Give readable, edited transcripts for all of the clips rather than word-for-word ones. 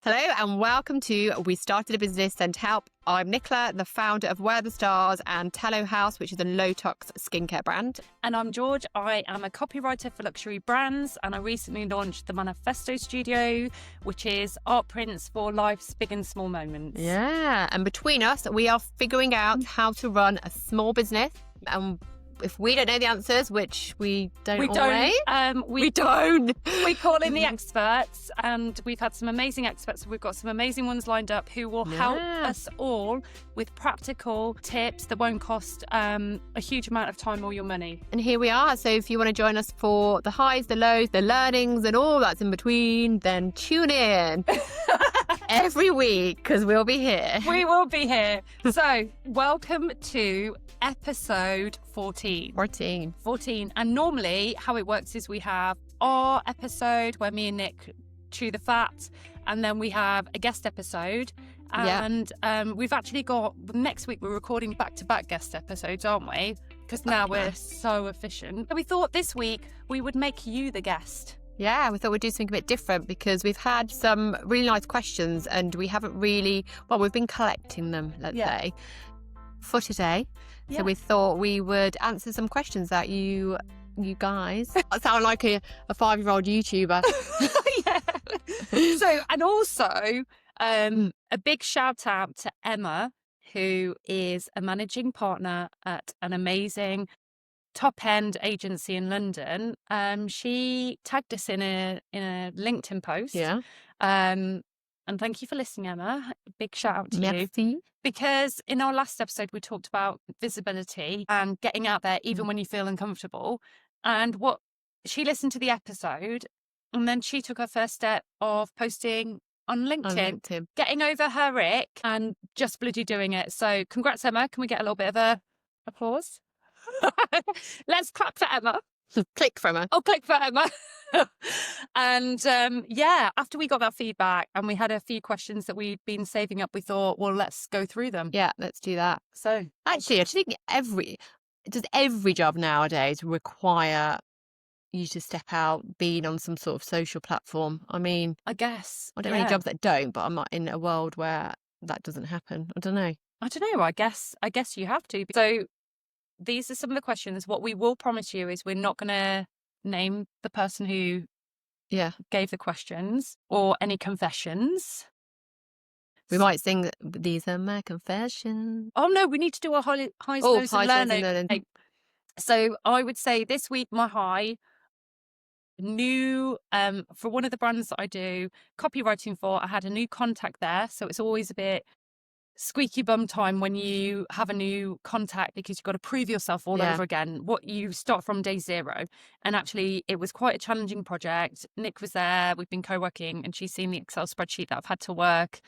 Hello and welcome to We Started a Business Send Help. I'm Nicola, the founder of Where the Stars and Tello House, which is a low-tox skincare brand. And I'm George. I am a copywriter for luxury brands, and I recently launched the Manifesto Studio, which is art prints for life's big and small moments. Yeah, and between us, we are figuring out how to run a small business. And if we don't know the answers, which we don't always. We don't. We call in the experts, and we've had some amazing experts. We've got some amazing ones lined up who will help us all with practical tips that won't cost a huge amount of time or your money. And here we are. So if you want to join us for the highs, the lows, the learnings and all that's in between, then tune in every week because we'll be here. We will be here. So welcome to episode 14. 14. And normally how it works is we have our episode where me and Nick chew the fat, and then we have a guest episode. And we've actually got, next week we're recording back-to-back guest episodes, aren't we? Because now we're so efficient. So we thought this week we would make you the guest. Yeah, we thought we'd do something a bit different because we've had some really nice questions and we haven't really, we've been collecting them, let's say, for today. Yeah. So we thought we would answer some questions that you guys. I sound like a 5-year-old YouTuber. Yeah. So, and also a big shout out to Emma, who is a managing partner at an amazing top-end agency in London. She tagged us in a LinkedIn post. Yeah. And thank you for listening, Emma. Big shout out to you. Because in our last episode, we talked about visibility and getting out there even when you feel uncomfortable. And what she listened to the episode, and then she took her first step of posting on LinkedIn. Getting over her ick and just bloody doing it. So congrats, Emma. Can we get a little bit of a applause? Let's clap for Emma. Click for Emma. Oh, click for Emma. And after we got that feedback and we had a few questions that we'd been saving up, we thought, well, let's go through them. Yeah, let's do that. So actually, I think every job nowadays require you to step out, being on some sort of social platform. I mean, I guess I don't know any jobs that don't, but I'm not in a world where that doesn't happen. I don't know. I guess you have to. So these are some of the questions. What we will promise you is we're not going to name the person who gave the questions or any confessions. We might sing that these are my confessions. Oh no, we need to do a highs, lows and learning. So I would say this week my high, new for one of the brands that I do copywriting for, I had a new contact there. So it's always a bit squeaky bum time when you have a new contact because you've got to prove yourself all over again. What you start from day zero. And actually it was quite a challenging project. Nick was there, we've been co-working, and she's seen the Excel spreadsheet that I've had to work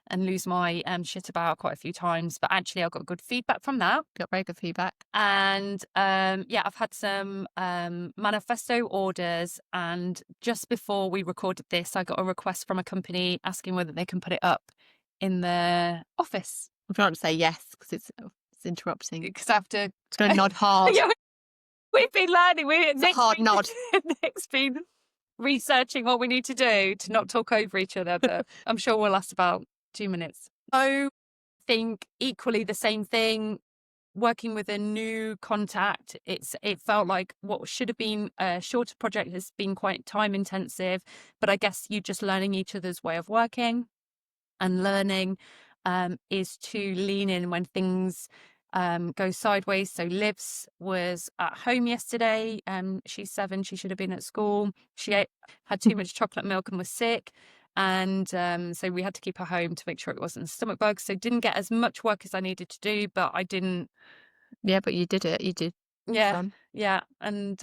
and lose my shit about quite a few times. But actually I got good feedback from that. Got very good feedback. And I've had some manifesto orders, and just before we recorded this I got a request from a company asking whether they can put it up in the office. I'm trying to say yes because it's interrupting. Because I have to. It's going to nod hard. Yeah, we've been learning. It's a hard nod. Nick's been researching what we need to do to not talk over each other, but I'm sure we'll last about 2 minutes. I think equally the same thing. Working with a new contact, it felt like what should have been a shorter project has been quite time intensive, but I guess you just learning each other's way of working. And learning is to lean in when things go sideways. So Livs was at home yesterday. She's 7. She should have been at school. She had too much chocolate milk and was sick. And so we had to keep her home to make sure it wasn't a stomach bug. So didn't get as much work as I needed to do, but I didn't. Yeah, but you did it. You did. Yeah. Yeah. And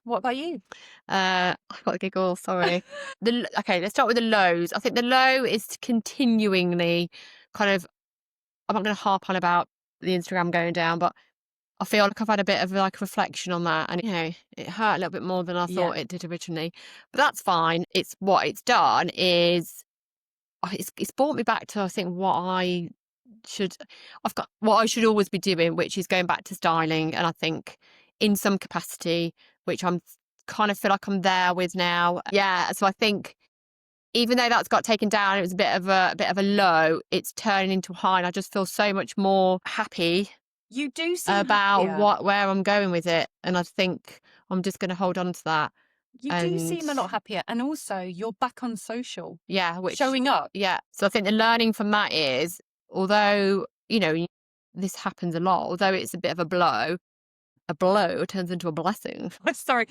what about you? I've got a giggle, sorry. Okay, let's start with the lows. I think the low is continuingly kind of, I'm not going to harp on about the Instagram going down, but I feel like I've had a bit of like reflection on that, and it hurt a little bit more than I thought it did originally. But that's fine. It's what it's done is it's brought me back to, I think, what I should always be doing, which is going back to styling. And I think in some capacity, which I'm kind of feel like I'm there with now. Yeah. So I think even though that's got taken down, it was a bit of a low, it's turning into a high, and I just feel so much more happy You do seem about happier. where I'm going with it. And I think I'm just going to hold on to that. You do And seem a lot happier. And also, you're back on social, yeah, showing up. yeah. So I think the learning from that is, although, this happens a lot, although it's a bit of a blow turns into a blessing. Sorry,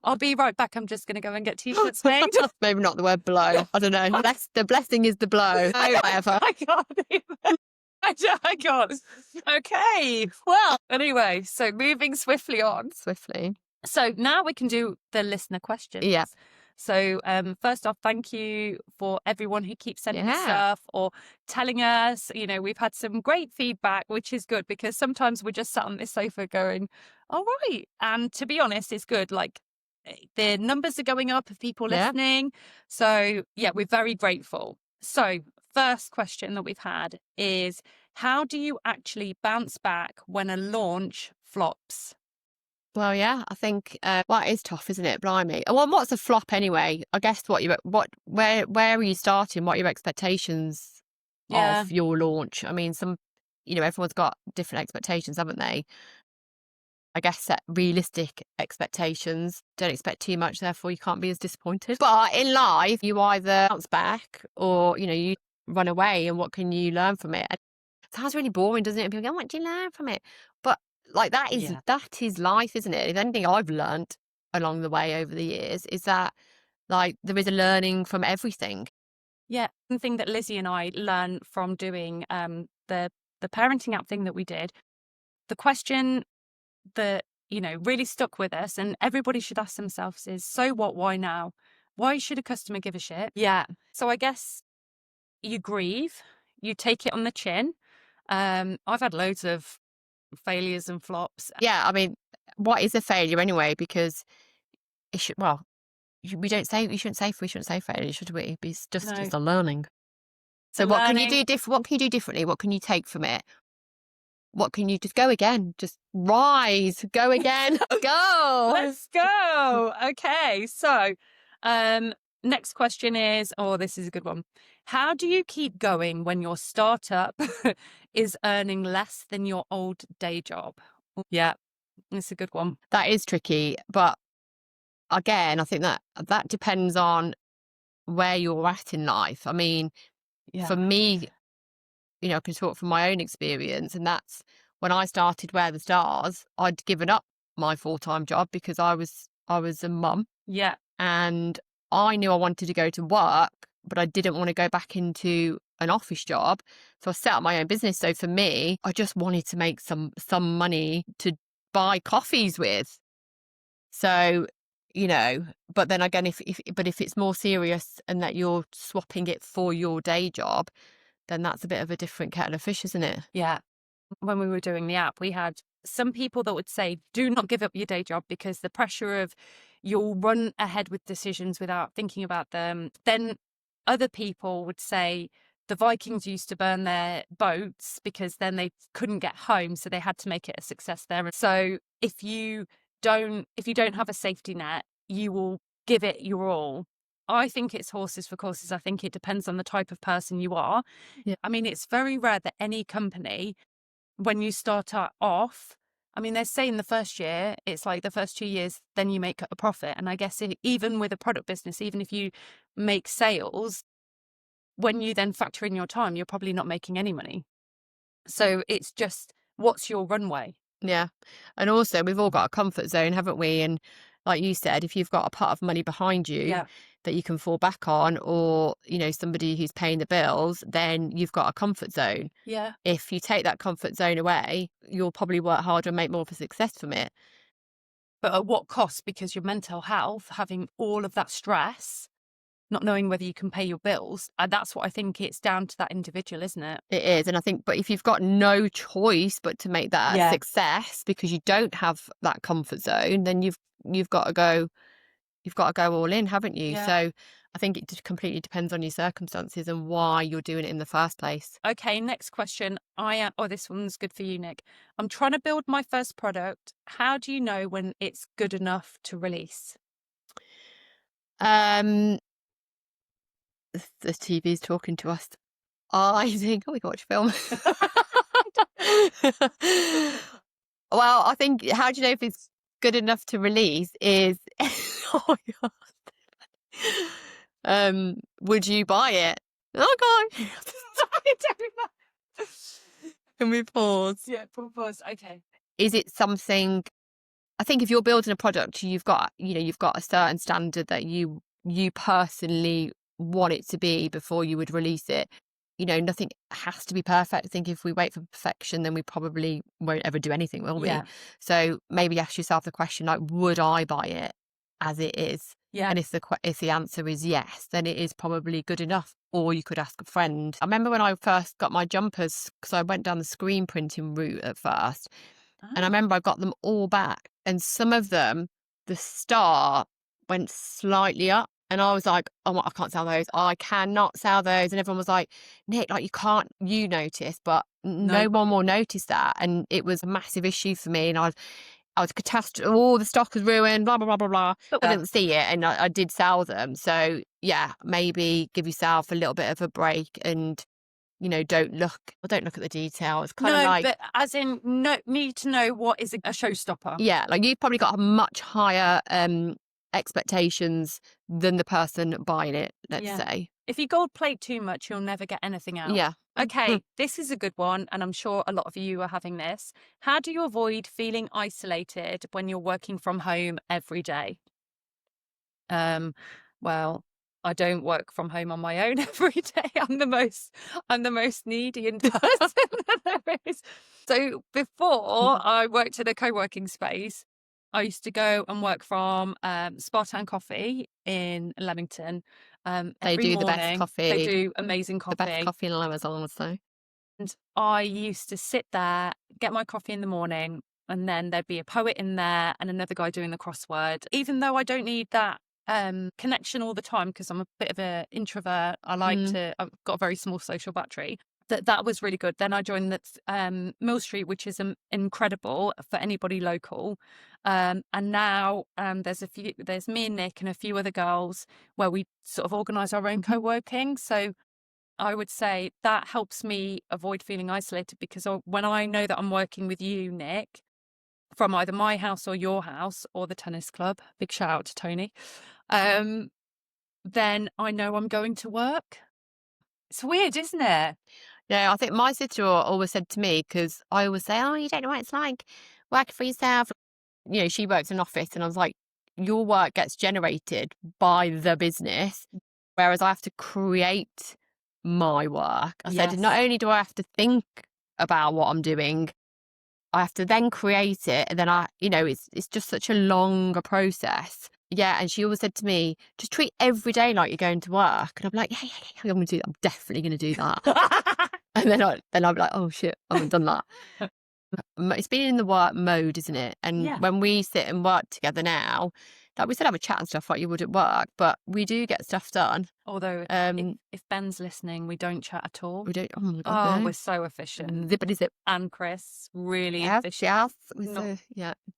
I'll be right back. I'm just going to go and get t-shirts made. Maybe not the word blow. I don't know. The blessing is the blow. Whatever. I can't even. I can't. Okay. Well, anyway, so moving swiftly on. Swiftly. So now we can do the listener questions. Yeah. So first off, thank you for everyone who keeps sending us Yeah. stuff or telling us. We've had some great feedback, which is good because sometimes we're just sat on this sofa going, all right. And to be honest, it's good. Like the numbers are going up of people Yeah. listening. So yeah, we're very grateful. So first question that we've had is, how do you actually bounce back when a launch flops? Well, yeah, I think it is tough, isn't it? Blimey. Well, what's a flop anyway? I guess where are you starting? What are your expectations Yeah. of your launch? I mean, everyone's got different expectations, haven't they? I guess set realistic expectations. Don't expect too much, therefore you can't be as disappointed. But in life, you either bounce back or, you run away, and what can you learn from it? It sounds really boring, doesn't it? And people go, what do you learn from it? But like that is life, isn't it? If anything I've learned along the way over the years is that like there is a learning from everything. Yeah, one thing that Lizzie and I learned from doing the parenting app thing that we did, the question that really stuck with us, and everybody should ask themselves is, so what? Why now? Why should a customer give a shit? Yeah. So I guess you grieve, you take it on the chin. I've had loads of failures and flops. Yeah, I mean, what is a failure anyway? Because it should, well, we shouldn't say failure, should we? It's just No, it's a learning. So the what can you learning. do what can you do differently? What can you take from it? What can you just go again? Just rise, go again, go. Let's go. Okay, so next question is, oh, this is a good one. How do you keep going when your startup is earning less than your old day job? Yeah, it's a good one. That is tricky, but again, I think that depends on where you're at in life. I mean, for me, I can talk from my own experience, and that's when I started Where the Stars, I'd given up my full-time job because I was a mum. Yeah. And I knew I wanted to go to work, but I didn't want to go back into an office job. So I set up my own business. So for me, I just wanted to make some money to buy coffees with. So, but then again, if it's more serious and that you're swapping it for your day job, then that's a bit of a different kettle of fish, isn't it? Yeah. When we were doing the app, we had some people that would say, do not give up your day job because the pressure of you'll run ahead with decisions without thinking about them. Then other people would say the Vikings used to burn their boats because then they couldn't get home, so they had to make it a success there. So if you don't have a safety net, you will give it your all. I think it's horses for courses. I think it depends on the type of person you are. Yeah. I mean, it's very rare that any company, when you start off, I mean, they're saying the first year, it's like the first 2 years, then you make a profit. And I guess even with a product business, even if you make sales, when you then factor in your time, you're probably not making any money. So it's just, what's your runway? Yeah. And also, we've all got a comfort zone, haven't we? And like you said, if you've got a pot of money behind you that you can fall back on, or, somebody who's paying the bills, then you've got a comfort zone. Yeah. If you take that comfort zone away, you'll probably work harder and make more of a success from it. But at what cost? Because your mental health, having all of that stress, not knowing whether you can pay your bills, that's what I think it's down to that individual, isn't it? It is. And I think, but if you've got no choice but to make that a success because you don't have that comfort zone, then you've got to go all in, haven't you? Yeah. So I think it just completely depends on your circumstances and why you're doing it in the first place. Okay, next question. This one's good for you, Nick. I'm trying to build my first product. How do you know when it's good enough to release? the TV's talking to us. I think, oh, we can watch a film. Well, I think how do you know if it's good enough to release is oh my God. Would you buy it? Oh God. Sorry, don't. Can we pause? Yeah, pause. Okay. Is it something I think if you're building a product, you've got a certain standard that you personally want it to be before you would release it. Nothing has to be perfect. I think if we wait for perfection, then we probably won't ever do anything, will we? Yeah. So maybe ask yourself the question, like, would I buy it as it is? Yeah. And if the answer is yes, then it is probably good enough. Or you could ask a friend. I remember when I first got my jumpers, because I went down the screen printing route at first. And I remember I got them all back. And some of them, the star went slightly up. And I was like, oh, I can't sell those. I cannot sell those. And everyone was like, Nick, like you notice, but no one will notice that. And it was a massive issue for me. And I was catastrophe. All the stock was ruined, blah, blah, blah, blah, blah. But I didn't see it. And I did sell them. So yeah, maybe give yourself a little bit of a break and don't look at the detail. It's kind of like, but as in, need to know what is a showstopper. yeah, like you've probably got a much higher expectations than the person buying it. Let's say if you gold plate too much, you'll never get anything out. Yeah. Okay, this is a good one, and I'm sure a lot of you are having this. How do you avoid feeling isolated when you're working from home every day? Well, I don't work from home on my own every day. I'm the most needy in person that there is. So before I worked in a co-working space, I used to go and work from Spartan Coffee in Leamington. They do the best morning. coffee. They do amazing coffee. The best coffee in Amazon, so. And I used to sit there, get my coffee in the morning, and then there'd be a poet in there and another guy doing the crossword. Even though I don't need that connection all the time because I'm a bit of an introvert, I've got a very small social battery. That was really good. Then I joined the Mill Street, which is incredible for anybody local. And now there's me and Nick and a few other girls where we sort of organise our own co-working. So I would say that helps me avoid feeling isolated because when I know that I'm working with you, Nick, from either my house or your house or the tennis club, big shout out to Tony, then I know I'm going to work. It's weird, isn't it? Yeah, I think my sister always said to me, because I always say, oh, you don't know what it's like working for yourself. She works in an office, and I was like, your work gets generated by the business, whereas I have to create my work. I said, not only do I have to think about what I'm doing, I have to then create it, and then it's just such a longer process. Yeah, and she always said to me, just treat every day like you're going to work. And I'm like, yeah, I'm going to do that. I'm definitely going to do that. And then I'll be like, oh shit, I haven't done that. It's been in the work mode, isn't it? And when we sit and work together now, like we still have a chat and stuff like you would at work, but we do get stuff done. Although if Ben's listening, we don't chat at all. We don't. Oh my God, no. We're so efficient. Zippity zip. And Chris, really efficient. Yes,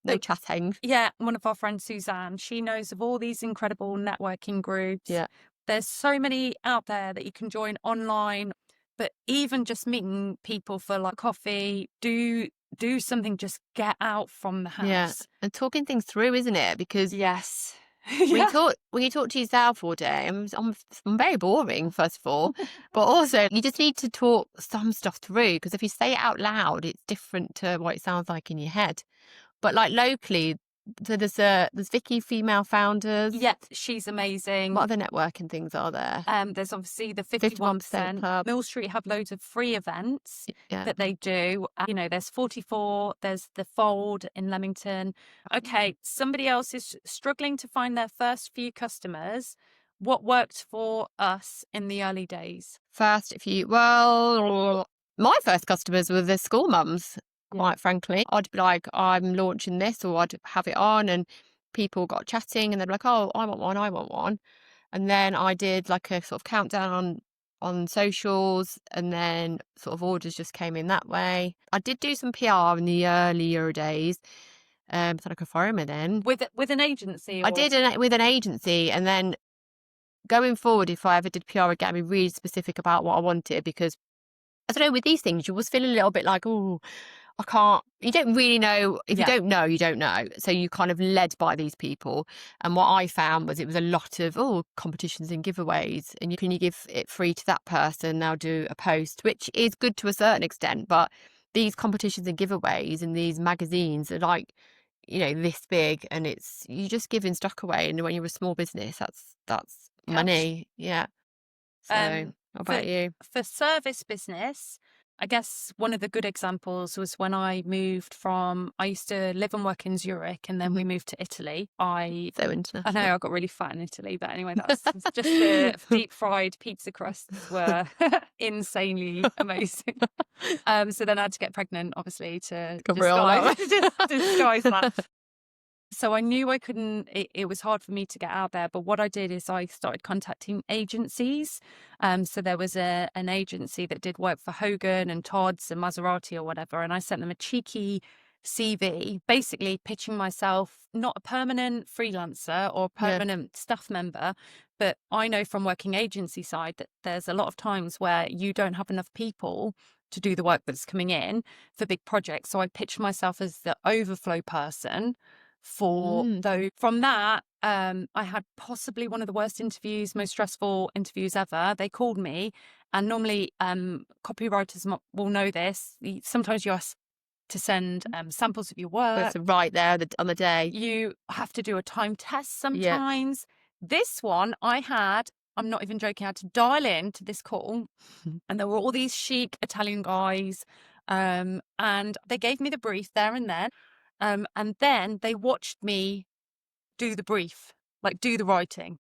no chatting. Yeah, one of our friends, Suzanne, she knows of all these incredible networking groups. Yeah, there's so many out there that you can join online, but even just meeting people for like coffee, do something, just get out from the house. Yeah, and talking things through, isn't it? Because when you talk to yourself all day, I'm very boring, first of all, but also you just need to talk some stuff through, because if you say it out loud, it's different to what it sounds like in your head. But like locally, so there's Vicky, female founders. Yeah, she's amazing. What other networking things are there? There's obviously the 51% Club. Mill Street have loads of free events that they do. There's 44, there's the Fold in Leamington. Okay, somebody else is struggling to find their first few customers. What worked for us in the early days? My first customers were the school mums. Quite frankly, I'd be like, I'm launching this, or I'd have it on, and people got chatting, and they'd be like, oh, I want one. And then I did like a sort of countdown on socials, and then sort of orders just came in that way. I did do some PR in the earlier days, so like a forum then. With an agency? I did with an agency, and then going forward, if I ever did PR again, I'd be really specific about what I wanted, because I don't know, with these things, you always feel a little bit like, oh, I can't, you don't really know. If you Yeah. don't know, you don't know. So you kind of led by these people. And what I found was it was a lot of, competitions and giveaways. And can you give it free to that person? Now do a post, which is good to a certain extent. But these competitions and giveaways and these magazines are like, this big, and you just giving stock away. And when you're a small business, that's Cash. money. Yeah. So what For, about you? for service business, I guess one of the good examples was when I used to live and work in Zurich, and then we moved to Italy. So I international. know I got really fat in Italy, but anyway, that's just the deep fried pizza crusts were insanely amazing. So then I had to get pregnant, obviously, to Cover it all up. disguise that. So I knew I couldn't, it was hard for me to get out there. But what I did is I started contacting agencies. So there was an agency that did work for Hogan and Tod's and Maserati or whatever. And I sent them a cheeky CV, basically pitching myself, not a permanent freelancer or permanent staff member. But I know from working agency side that there's a lot of times where you don't have enough people to do the work that's coming in for big projects. So I pitched myself as the overflow person though from that, I had possibly one of the worst interviews, most stressful interviews ever. They called me, and normally copywriters will know this. Sometimes you ask to send samples of your work. It's right there on the day. You have to do a time test sometimes. Yeah. This one I'm not even joking, I had to dial in to this call, and there were all these chic Italian guys, and they gave me the brief there and then. And then they watched me do the brief, like do the writing.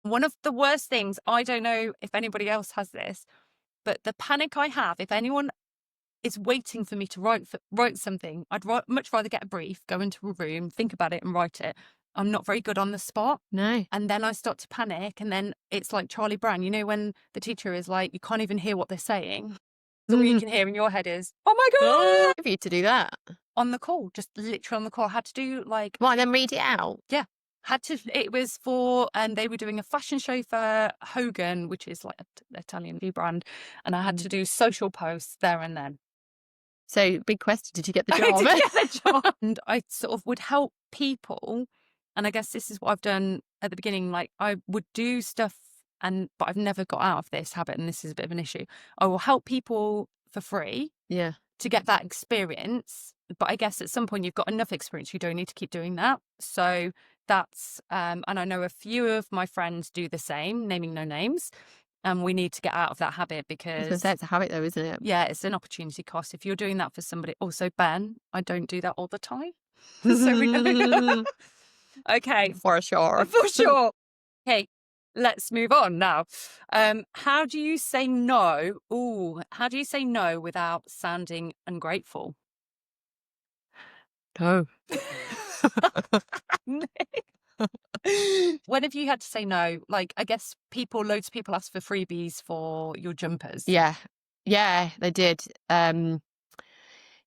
One of the worst things, I don't know if anybody else has this, but the panic I have, if anyone is waiting for me to write something, I'd much rather get a brief, go into a room, think about it and write it. I'm not very good on the spot. No. And then I start to panic, and then it's like Charlie Brown, when the teacher is like, you can't even hear what they're saying. All you can hear in your head is, oh my God. For you to do that. On the call, just literally on the call. I had to do like... Well, then read it out. Yeah. It was for, and they were doing a fashion show for Hogan, which is like an Italian brand. And I had to do social posts there and then. So big question, did you get the job? I did get the job. And I sort of would help people. And I guess this is what I've done at the beginning. Like I would do stuff, but I've never got out of this habit. And this is a bit of an issue. I will help people for free. Yeah. To get that experience. But I guess at some point you've got enough experience, you don't need to keep doing that. So that's, and I know a few of my friends do the same, naming no names. And we need to get out of that habit because... I was going to say, it's a habit though, isn't it? Yeah, it's an opportunity cost. If you're doing that for somebody, also Ben, I don't do that all the time. So we know. Okay. For sure. For sure. Okay. Let's move on now. How do you say no? How do you say no without sounding ungrateful? No. When have you had to say no? Like, I guess loads of people ask for freebies for your jumpers. Yeah. Yeah, they did.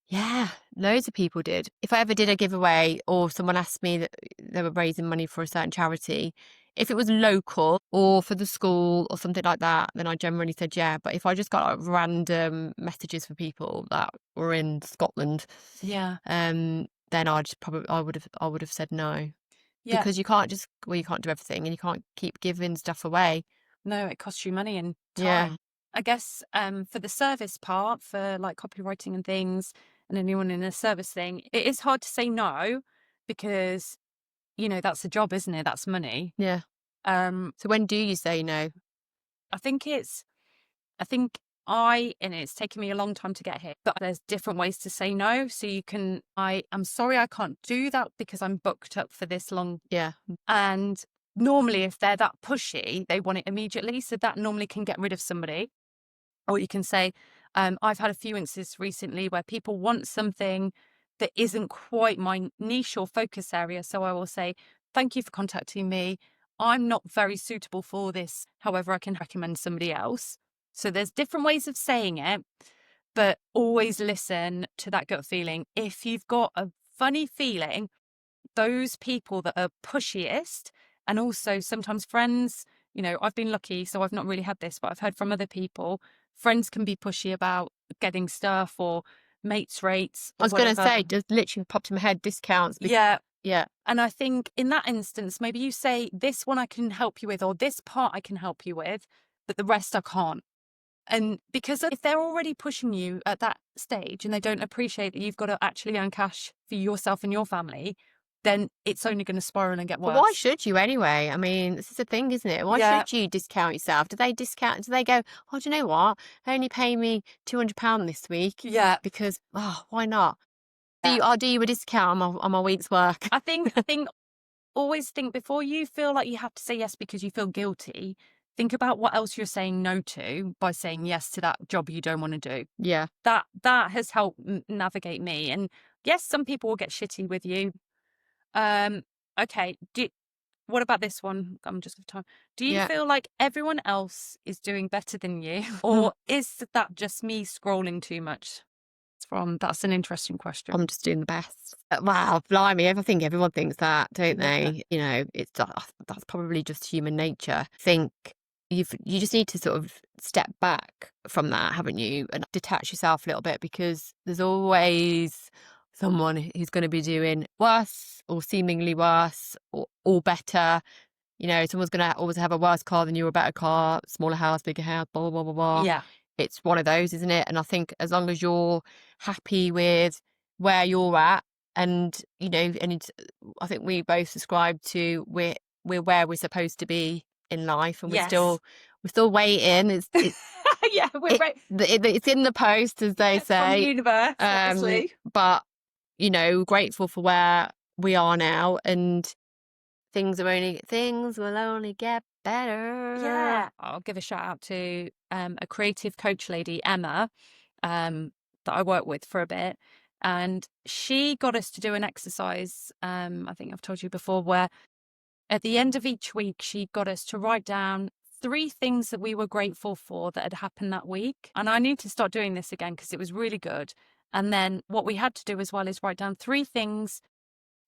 Yeah, loads of people did. If I ever did a giveaway or someone asked me that they were raising money for a certain charity, if it was local or for the school or something like that, then I generally said yeah. But if I just got like random messages for people that were in Scotland, yeah, then I would have said no. Yeah. Because you can't do everything, and you can't keep giving stuff away. No, it costs you money and time. Yeah. I guess for the service part, for like copywriting and things, and anyone in a service thing, it is hard to say no because, that's a job, isn't it? That's money. Yeah. So when do you say no? I think it's taken me a long time to get here, but there's different ways to say no. So I'm sorry, I can't do that because I'm booked up for this long. Yeah. And normally if they're that pushy, they want it immediately. So that normally can get rid of somebody. Or you can say, I've had a few instances recently where people want something that isn't quite my niche or focus area. So I will say, thank you for contacting me. I'm not very suitable for this. However, I can recommend somebody else. So there's different ways of saying it, but always listen to that gut feeling. If you've got a funny feeling, those people that are pushiest, and also sometimes friends you know, I've been lucky, so I've not really had this, but I've heard from other people, friends can be pushy about getting stuff or mates rates I or was going to whatever. say, just literally popped in my head, discounts. Yeah. Yeah. And I think in that instance, maybe you say, this one I can help you with, or this part I can help you with, but the rest I can't. And because if they're already pushing you at that stage and they don't appreciate that you've got to actually earn cash for yourself and your family, then it's only going to spiral and get But worse. why should you anyway? I mean, this is a thing, isn't it? Why Yeah. should you discount yourself? Do they discount? Do they go, oh, do you know what? Only pay me £200 this week Yeah. because, oh, why not? Yeah. I'll do you a discount on my week's work. I think always think before you feel like you have to say yes because you feel guilty, think about what else you're saying no to by saying yes to that job you don't want to do. Yeah. That has helped navigate me. And yes, some people will get shitty with you. Okay. What about this one? I'm just of time. Do you Yeah. feel like everyone else is doing better than you, or is that just me scrolling too much? That's an interesting question. I'm just doing the best. Wow, blimey, I think everyone thinks that, don't they? You know, that's probably just human nature. I think you just need to sort of step back from that, haven't you? And detach yourself a little bit, because there's always someone who's going to be doing worse or seemingly worse or better. You know, someone's going to always have a worse car than you, a better car, smaller house, bigger house, blah, blah, blah, blah. Yeah. It's one of those, isn't it? And I think as long as you're happy with where you're at, and, you know, and I think we both subscribe to we're where we're supposed to be in life, and Yes. we're still waiting. Yeah, we're right. It's in the post, as they It's from the say. universe, obviously. But, you know, grateful for where we are now, and things will only get better. Yeah. I'll give a shout out to a creative coach lady, Emma, that I worked with for a bit. And she got us to do an exercise, I think I've told you before, where at the end of each week, she got us to write down 3 things that we were grateful for that had happened that week. And I need to start doing this again because it was really good. And then what we had to do as well is write down 3 things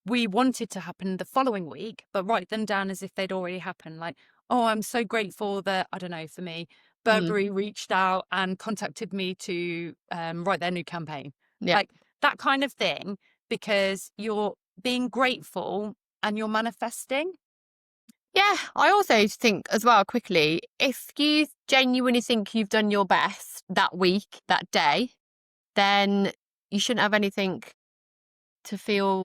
we wanted to happen the following week, but write them down as if they'd already happened. Like, oh, I'm so grateful that, I don't know, for me, Burberry reached out and contacted me to write their new campaign. Yeah. Like that kind of thing, because you're being grateful and you're manifesting. Yeah, I also think as well, quickly, if you genuinely think you've done your best that week, that day, then you shouldn't have anything to feel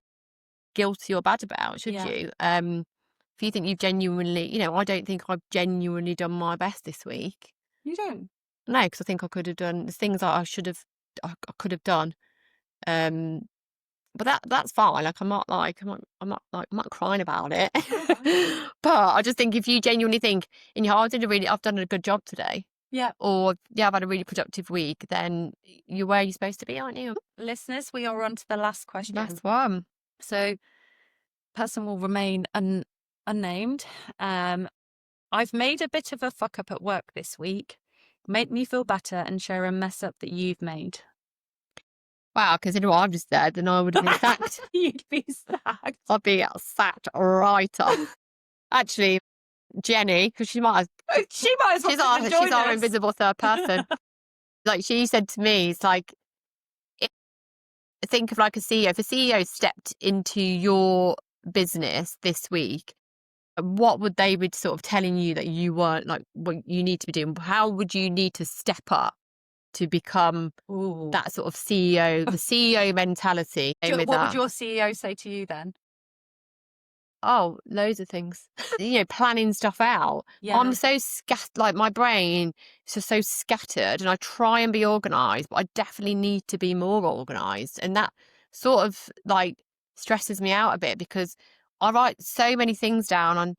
guilty or bad about, should Yeah. you? If you think you've genuinely, you know, I don't think I've genuinely done my best this week. You don't? No, because I think I could have done the things that I could have done. But that's fine. Like I'm not crying about it. But I just think if you genuinely think in your heart, I've done a good job today. Yeah. Or yeah, I've had a really productive week, then you're where you're supposed to be, aren't you? Listeners, we are on to the last question. Last one. So, person will remain unnamed. I've made a bit of a fuck up at work this week. Make me feel better and share a mess up that you've made. Wow, considering what I've just said, then I would have been sacked. You'd be sacked. I'd be sacked right off. Actually, Jenny, because she might have, She might as well she's join our us. invisible third person. Like she said to me, it's like, think of like a CEO. If a CEO stepped into your business this week, what would they be sort of telling you that you weren't, like what you need to be doing? How would you need to step up to become that sort of CEO, the CEO mentality? What would your CEO say to you then? Oh, loads of things. You know, planning stuff out. Yeah. I'm so like my brain is just so scattered, and I try and be organised, but I definitely need to be more organised. And that sort of like stresses me out a bit, because I write so many things down on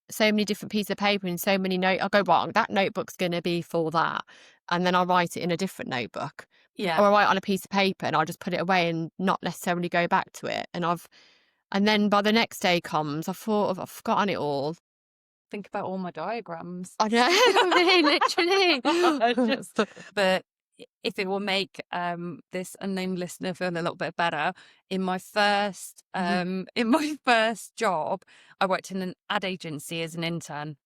so many different pieces of paper and so many notes. I go, right, that notebook's going to be for that. And then I write it in a different notebook. Yeah. Or I write on a piece of paper and I just put it away and not necessarily go back to it. And then by the next day comes, I've forgotten it all. Think about all my diagrams. I know, literally. But if it will make this unnamed listener feel a little bit better, in my first job, I worked in an ad agency as an intern.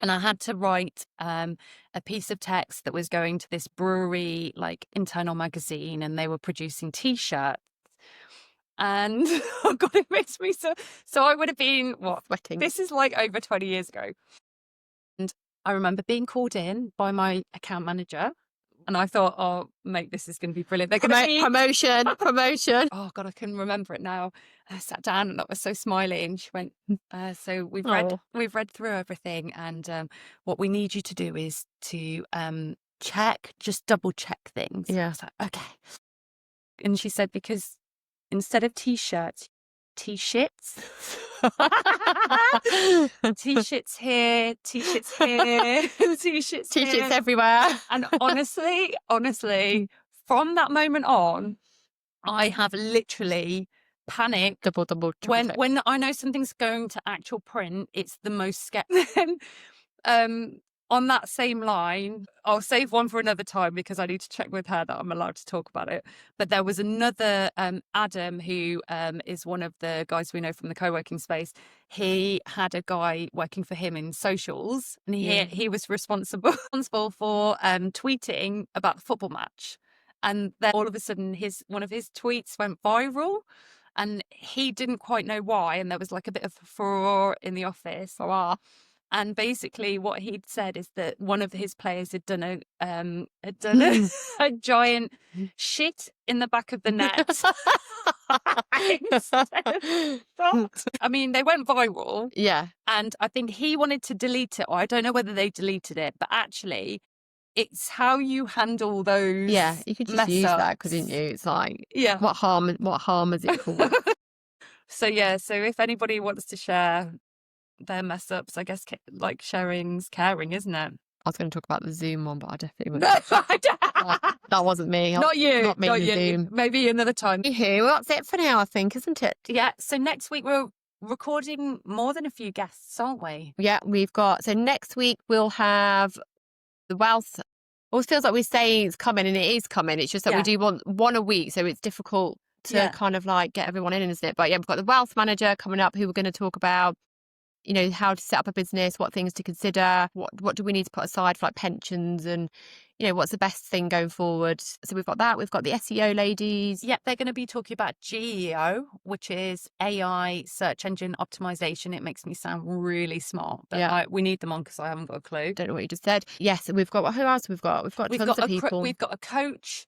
And I had to write a piece of text that was going to this brewery, like internal magazine, and they were producing T-shirts. And oh God, it makes me so I would have been, what? Sweating. This is like over 20 years ago. And I remember being called in by my account manager. And I thought, oh, mate, this is going to be brilliant. They're going to be promotion. Oh God, I can remember it now. I sat down and I was so smiley, and she went, "So we've read through everything, and what we need you to do is to just double check things." Yeah. I was like, okay. And she said, because instead of T-shirts, T-shits. T-shits here, T-shits here, T-shits here. T-shirts everywhere. And honestly, from that moment on, I have literally panicked. Double check. When I know something's going to actual print, it's the most scary. On that same line, I'll save one for another time because I need to check with her that I'm allowed to talk about it. But there was another Adam, who is one of the guys we know from the co-working space. He had a guy working for him in socials, and he was responsible for tweeting about the football match. And then all of a sudden, one of his tweets went viral, and he didn't quite know why. And there was like a bit of furore in the office. And basically, what he'd said is that one of his players had done a giant shit in the back of the net. I mean, they went viral. Yeah. And I think he wanted to delete it, or I don't know whether they deleted it, but actually, it's how you handle those. Yeah, you could just use that, couldn't you? It's like, what harm is it for? So if anybody wants to share their mess ups, I guess like sharing's caring, isn't it? I was going to talk about the Zoom one, but I definitely wouldn't. That wasn't me. Not you. Not me. Not you. Zoom. Maybe another time. Well, that's it for now, I think, isn't it? Yeah. So next week we're recording more than a few guests, aren't we? Yeah, so next week we'll have the wealth. Always feels like we say it's coming, and it is coming. It's just that we do one a week, so it's difficult to kind of like get everyone in, isn't it? But yeah, we've got the wealth manager coming up, who we're going to talk about, how to set up a business, what things to consider, what do we need to put aside for like pensions, and what's the best thing going forward. So we've got that. We've got the SEO ladies. Yep, they're going to be talking about GEO, which is AI search engine optimization. It makes me sound really smart, but we need them on because I haven't got a clue. Don't know what you just said. Yes, we've got who else? We've got tons of people. We've got a coach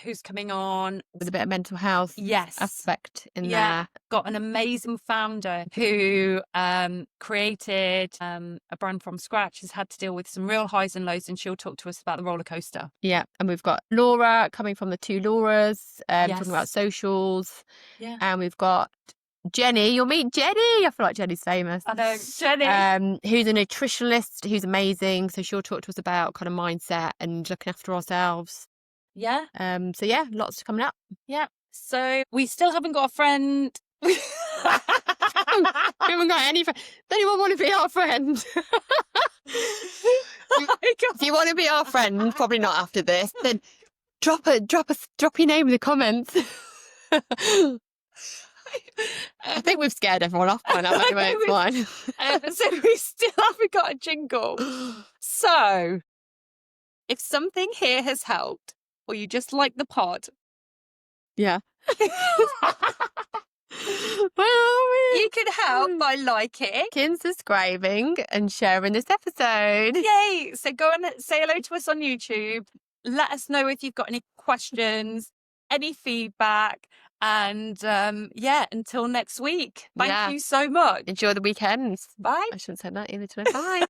who's coming on with a bit of mental health aspect in there. Got an amazing founder who created a brand from scratch, has had to deal with some real highs and lows, and she'll talk to us about the roller coaster. Yeah, and we've got Laura coming from the two Lauras, talking about socials. Yeah, and we've got Jenny. You'll meet Jenny. I feel like Jenny's famous. I know, Jenny. Who's a nutritionist who's amazing. So she'll talk to us about kind of mindset and looking after ourselves. Yeah. So yeah, lots coming up. Yeah. So we still haven't got a friend. We haven't got any friend. Does anyone want to be our friend? If you want to be our friend, probably not after this, then drop your name in the comments. I think we've scared everyone off by now. Anyway, it's fine. So we still haven't got a jingle. So if something here has helped, or you just like the pod, Where are we? You can help by liking, subscribing, and sharing this episode. Yay! So go and say hello to us on YouTube. Let us know if you've got any questions, any feedback, and until next week. Thank you so much. Enjoy the weekends. Bye. I shouldn't say that either. Bye.